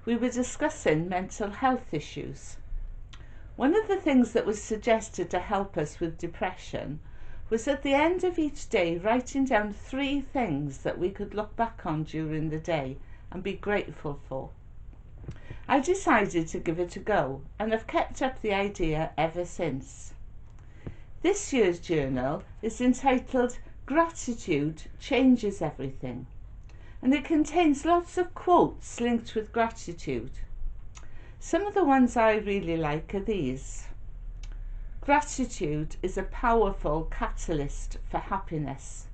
we were discussing mental health issues. One of the things that was suggested to help us with depression was at the end of each day writing down 3 things that we could look back on during the day and be grateful for. I decided to give it a go and have kept up the idea ever since. This year's journal is entitled Gratitude Changes Everything, and it contains lots of quotes linked with gratitude. Some of the ones I really like are these. Gratitude is a powerful catalyst for happiness.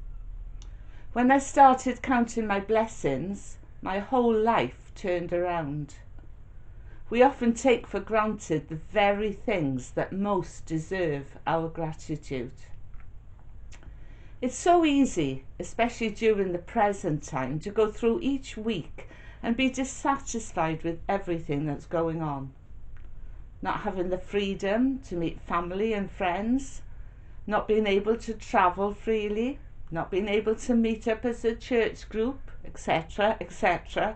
When I started counting my blessings, my whole life turned around. We often take for granted the very things that most deserve our gratitude. It's so easy, especially during the present time, to go through each week and be dissatisfied with everything that's going on. Not having the freedom to meet family and friends, not being able to travel freely, not being able to meet up as a church group, etc., etc.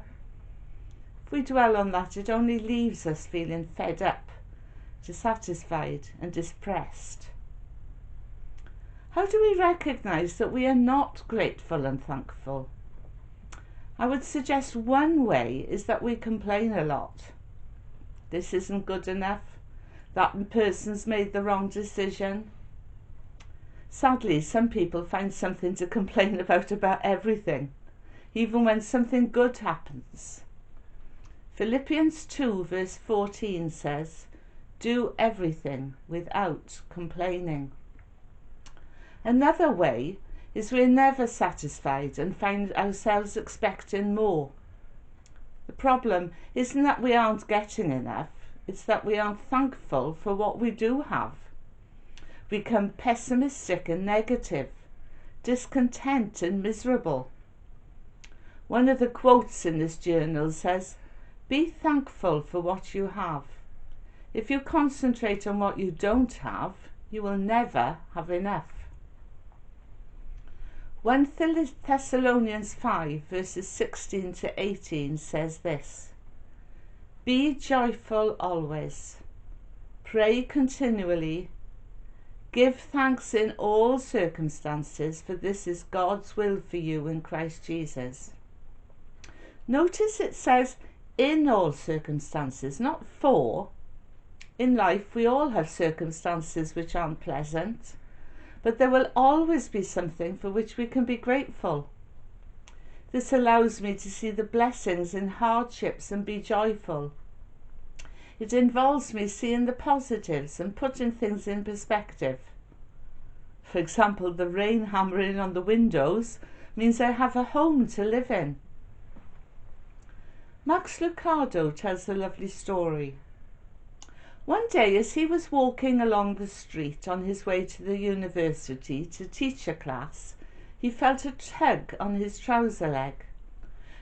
If we dwell on that, it only leaves us feeling fed up, dissatisfied and depressed. How do we recognise that we are not grateful and thankful? I would suggest one way is that we complain a lot. This isn't good enough. That person's made the wrong decision. Sadly, some people find something to complain about everything, even when something good happens. Philippians 2 verse 14 says, "Do everything without complaining." Another way is we're never satisfied and find ourselves expecting more. The problem isn't that we aren't getting enough, it's that we aren't thankful for what we do have. We become pessimistic and negative, discontent and miserable. One of the quotes in this journal says, "Be thankful for what you have. If you concentrate on what you don't have, you will never have enough." 1 Thessalonians 5 verses 16 to 18 says this, "Be joyful always, pray continually, give thanks in all circumstances, for this is God's will for you in Christ Jesus." Notice it says in all circumstances, not for. In life we all have circumstances which aren't pleasant, but there will always be something for which we can be grateful. This allows me to see the blessings in hardships and be joyful. It involves me seeing the positives and putting things in perspective. For example, the rain hammering on the windows means I have a home to live in. Max Lucado tells a lovely story. One day, as he was walking along the street on his way to the university to teach a class, he felt a tug on his trouser leg.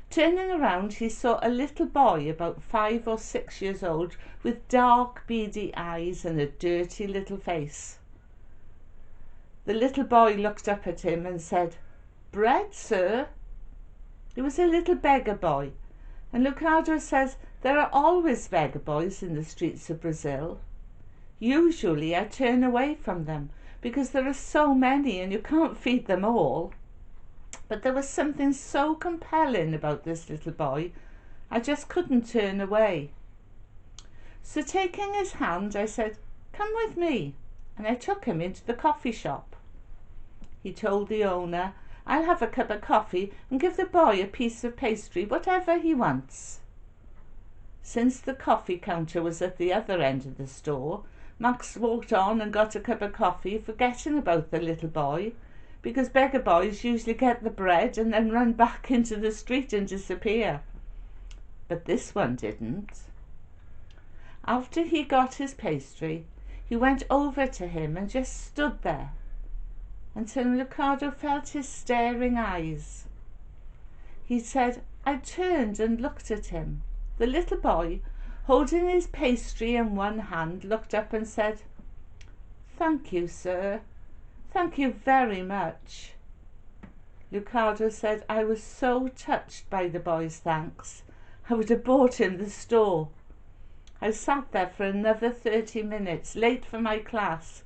Turning around, he saw a little boy about 5 or 6 years old with dark, beady eyes and a dirty little face. The little boy looked up at him and said, "Bread, sir?" He was a little beggar boy, and Lucado says there are always beggar boys in the streets of Brazil. Usually I turn away from them because there are so many and you can't feed them all. But there was something so compelling about this little boy, I just couldn't turn away. So taking his hand, I said, "Come with me," and I took him into the coffee shop. He told the owner, "I'll have a cup of coffee and give the boy a piece of pastry, whatever he wants." Since the coffee counter was at the other end of the store, Max walked on and got a cup of coffee, forgetting about the little boy, because beggar boys usually get the bread and then run back into the street and disappear. But this one didn't. After he got his pastry, he went over to him and just stood there until Lucado felt his staring eyes. He said, "I turned and looked at him. The little boy, holding his pastry in one hand, looked up and said, 'Thank you, sir. Thank you very much.'" Lucado said, "I was so touched by the boy's thanks. I would have bought him the store. I sat there for another 30 minutes, late for my class,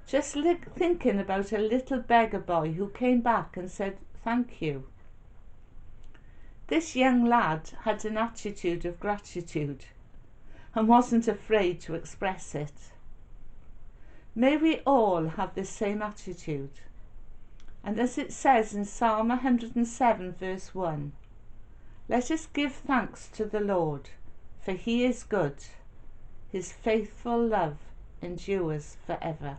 just thinking about a little beggar boy who came back and said thank you. This young lad had an attitude of gratitude and wasn't afraid to express it. May we all have this same attitude. And as it says in Psalm 107 verse 1, let us give thanks to the Lord, for he is good. His faithful love endures forever.